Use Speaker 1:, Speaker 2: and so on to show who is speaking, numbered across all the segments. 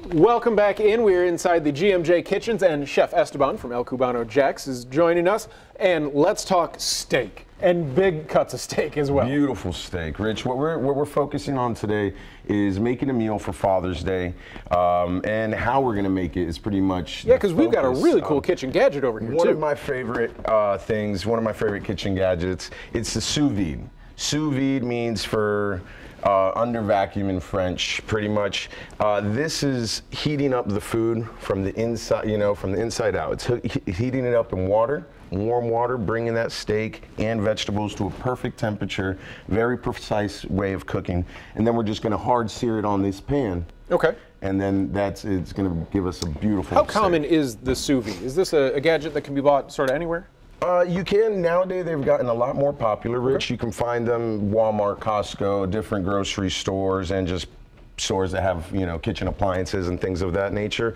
Speaker 1: Welcome back in. We're inside the GMJ Kitchens, and Chef Esteban from El Cubano Jack's is joining us. And let's talk steak, and big cuts of steak as well.
Speaker 2: Beautiful steak, Rich. What we're focusing on today is making a meal for Father's Day, and how we're going to make it is pretty much
Speaker 1: because we've got a really cool kitchen gadget over here
Speaker 2: One
Speaker 1: too.
Speaker 2: of my favorite things, one of my favorite kitchen gadgets, it's the sous vide. Sous vide means for under vacuum in French, pretty much. This is heating up the food from the inside, from the inside out. It's heating it up in water, warm water, bringing that steak and vegetables to a perfect temperature, very precise way of cooking. And then we're just going to hard sear it on this pan.
Speaker 1: Okay.
Speaker 2: And then it's going to give us a beautiful
Speaker 1: How
Speaker 2: steak.
Speaker 1: common is the sous vide? Is this a gadget that can be bought sort of anywhere?
Speaker 2: You can. Nowadays, they've gotten a lot more popular, Rich. Okay. You can find them Walmart, Costco, different grocery stores, and just stores that have, kitchen appliances and things of that nature.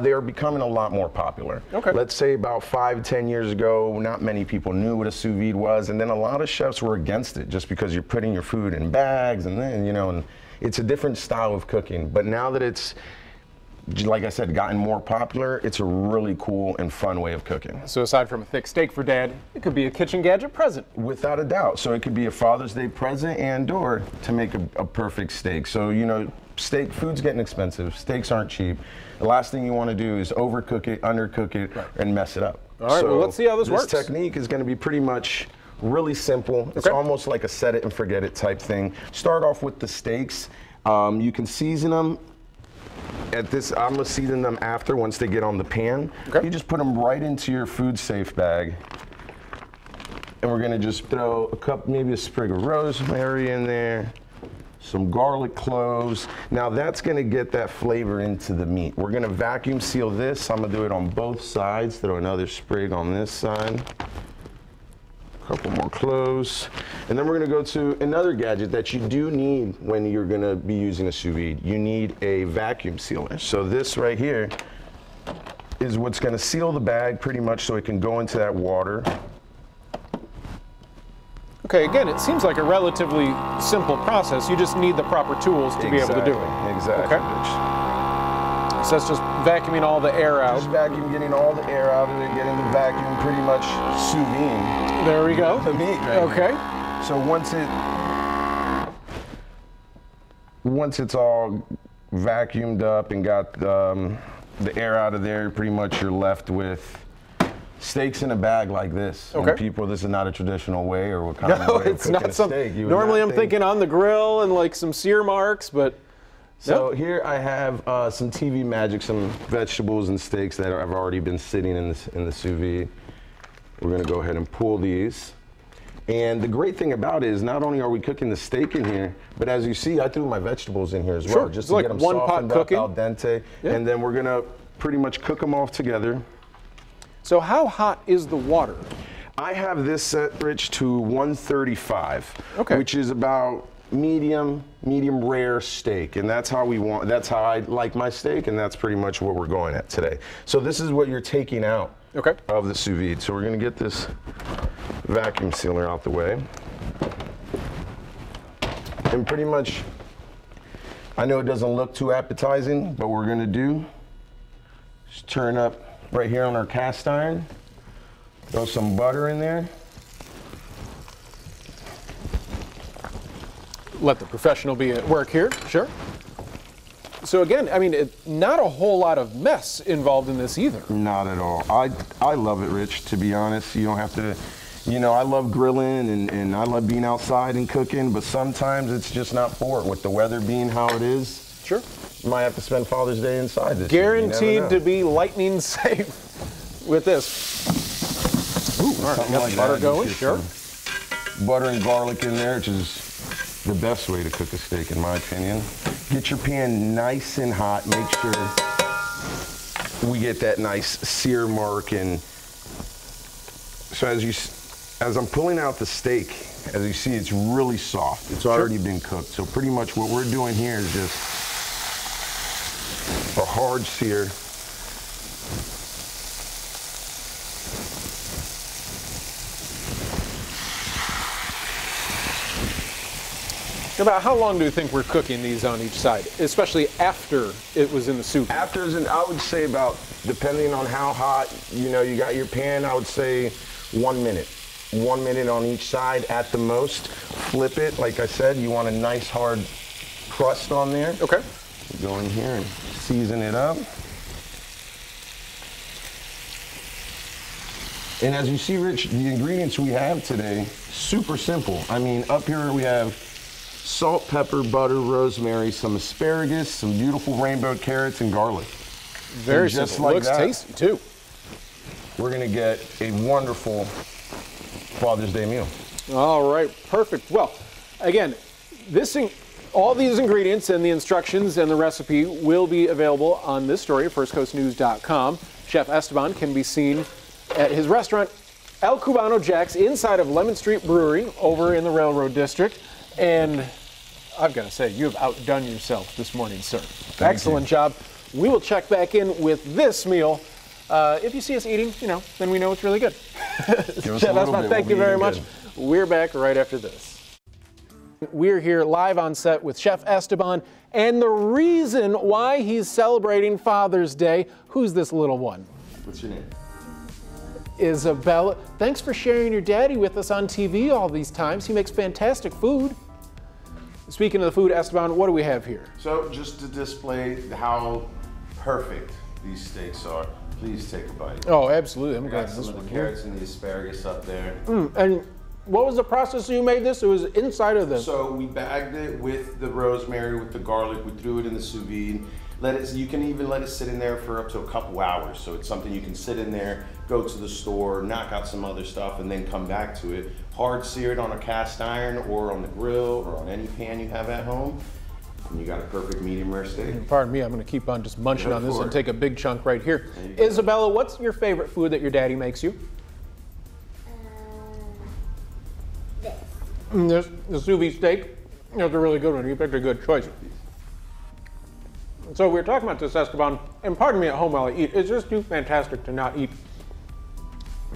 Speaker 2: They're becoming a lot more popular.
Speaker 1: Okay.
Speaker 2: Let's say about 5-10 years ago, not many people knew what a sous vide was, and then a lot of chefs were against it just because you're putting your food in bags, and then, and it's a different style of cooking. But now that it's, like I said, gotten more popular, it's a really cool and fun way of cooking.
Speaker 1: So aside from a thick steak for Dad, it could be a kitchen gadget present.
Speaker 2: Without a doubt. So it could be a Father's Day present and or to make a perfect steak. So, food's getting expensive. Steaks aren't cheap. The last thing you want to do is overcook it, undercook it, and mess it up.
Speaker 1: All right, well, let's see how this works.
Speaker 2: This technique is going to be pretty much really simple. It's almost like a set it and forget it type thing. Start off with the steaks. You can season them. I'm gonna season them after, once they get on the pan. Okay. You just put them right into your food safe bag. And we're gonna just throw maybe a sprig of rosemary in there, some garlic cloves. Now that's gonna get that flavor into the meat. We're gonna vacuum seal this. I'm gonna do it on both sides. Throw another sprig on this side. Couple more cloves. And then we're gonna go to another gadget that you do need when you're gonna be using a sous vide. You need a vacuum sealer. So this right here is what's gonna seal the bag pretty much so it can go into that water.
Speaker 1: Okay, again, it seems like a relatively simple process. You just need the proper tools to be able to do it.
Speaker 2: Exactly.
Speaker 1: Okay. So that's just vacuuming all the air out.
Speaker 2: Just vacuum, getting all the air out of it, getting the vacuum pretty much sous vide.
Speaker 1: There we go.
Speaker 2: The meat, right?
Speaker 1: Okay.
Speaker 2: So once it's all vacuumed up and got the air out of there, pretty much you're left with steaks in a bag like this.
Speaker 1: Okay.
Speaker 2: And people, this is not a traditional way or what kind of way
Speaker 1: it's not
Speaker 2: steak.
Speaker 1: Normally I'm thinking on the grill and like some sear marks, but.
Speaker 2: So here I have some TV magic, some vegetables and steaks that have already been sitting in the sous vide. We're gonna go ahead and pull these. And the great thing about it is not only are we cooking the steak in here, but as you see, I threw my vegetables in here as well, just to get them softened up, al dente. Yeah. And then we're gonna pretty much cook them off together.
Speaker 1: So how hot is the water? I
Speaker 2: have this set, Rich, to 135, which is about medium rare steak, and that's how I like my steak, and that's pretty much what we're going at today. So this is what you're taking out of the sous vide. So we're gonna get this vacuum sealer out the way. And pretty much, I know it doesn't look too appetizing, but what we're gonna do is turn up right here on our cast iron, throw some butter in there.
Speaker 1: Let the professional be at work here, sure. So again, I mean, not a whole lot of mess involved in this either.
Speaker 2: Not at all. I love it, Rich, to be honest. You don't have to, I love grilling and I love being outside and cooking, but sometimes it's just not for it. With the weather being how it is,
Speaker 1: sure,
Speaker 2: you might have to spend Father's Day inside this
Speaker 1: Guaranteed to be lightning safe with this. Ooh, all right, got the butter going, sure.
Speaker 2: Butter and garlic in there, which is the best way to cook a steak, in my opinion. Get your pan nice and hot. Make sure we get that nice sear mark. And so as I'm pulling out the steak, as you see, it's really soft. It's already been cooked. So pretty much what we're doing here is just a hard sear.
Speaker 1: About how long do you think we're cooking these on each side, especially after it was in the soup?
Speaker 2: After, I would say about, depending on how hot, you got your pan, I would say 1 minute. 1 minute on each side at the most. Flip it, like I said, you want a nice hard crust on there.
Speaker 1: Okay.
Speaker 2: Go in here and season it up. And as you see, Rich, the ingredients we have today, super simple. I mean, up here we have salt, pepper, butter, rosemary, some asparagus, some beautiful rainbow carrots, and garlic.
Speaker 1: Very simple.
Speaker 2: Just like
Speaker 1: looks
Speaker 2: that,
Speaker 1: tasty too.
Speaker 2: we're gonna get a wonderful Father's Day meal.
Speaker 1: All right, perfect. Well, again, all these ingredients and the instructions and the recipe will be available on this story at firstcoastnews.com. Chef Esteban can be seen at his restaurant, El Cubano Jack's, inside of Lemon Street Brewery over in the Railroad District. And I've got to say, you have outdone yourself this morning, sir. Excellent job. We will check back in with this meal. If you see us eating, then we know it's really good. Chef Esteban, thank you very much. We're back right after this. We're here live on set with Chef Esteban, and the reason why he's celebrating Father's Day. Who's this little one?
Speaker 2: What's your name?
Speaker 1: Isabella. Thanks for sharing your daddy with us on TV all these times. He makes fantastic food. Speaking of the food, Esteban, what do we have here?
Speaker 3: So just to display how perfect these steaks are, please take a bite.
Speaker 1: Oh, absolutely. I'm
Speaker 3: I
Speaker 1: glad
Speaker 3: got
Speaker 1: this
Speaker 3: some of
Speaker 1: one
Speaker 3: the
Speaker 1: here.
Speaker 3: carrots and the asparagus up there.
Speaker 1: And what was the process you made this? It was inside of the...
Speaker 3: So we bagged it with the rosemary, with the garlic. We threw it in the sous vide. You can even let it sit in there for up to a couple hours. So it's something you can sit in there, go to the store, knock out some other stuff, and then come back to it. Hard seared on a cast iron or on the grill or on any pan you have at home. And you got a perfect medium rare steak.
Speaker 1: Pardon me, I'm going to keep on just munching on this
Speaker 3: for
Speaker 1: and
Speaker 3: it.
Speaker 1: take a big chunk right here.
Speaker 3: There you go.
Speaker 1: Isabella, what's your favorite food that your daddy makes you?
Speaker 4: This.
Speaker 1: The sous vide steak. That's a really good one. You picked a good choice. So we were talking about this, Esteban, and pardon me at home while I eat. It's just too fantastic to not eat.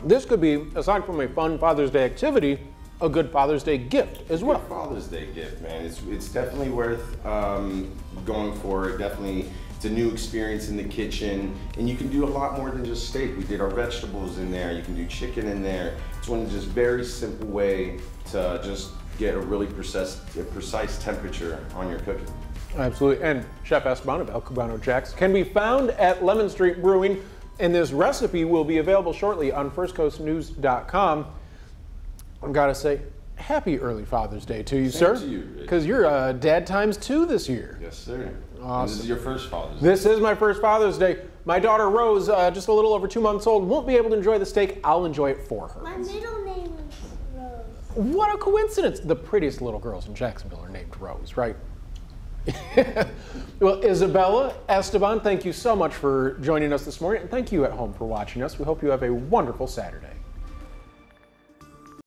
Speaker 1: This could be, aside from a fun Father's Day activity, a good Father's Day gift as well.
Speaker 3: Good Father's Day gift, man. It's definitely worth going for it. Definitely, it's a new experience in the kitchen, and you can do a lot more than just steak. We did our vegetables in there. You can do chicken in there. It's one just very simple way to just get a really precise temperature on your cooking.
Speaker 1: Absolutely. And Chef Esteban of El Cubano Jack's can be found at Lemon Street Brewing, and this recipe will be available shortly on firstcoastnews.com. I've got to say, happy early Father's Day to you,
Speaker 3: Same
Speaker 1: sir.
Speaker 3: to you, Rich.
Speaker 1: Because you're dad times 2 this year.
Speaker 3: Yes, sir.
Speaker 1: Awesome.
Speaker 3: This is your first Father's Day.
Speaker 1: This is my first Father's Day. My daughter Rose, just a little over 2 months old, won't be able to enjoy the steak. I'll enjoy it for her.
Speaker 4: My middle name is Rose.
Speaker 1: What a coincidence. The prettiest little girls in Jacksonville are named Rose, right? Well, Isabella, Esteban, thank you so much for joining us this morning, and thank you at home for watching us. We hope you have a wonderful Saturday.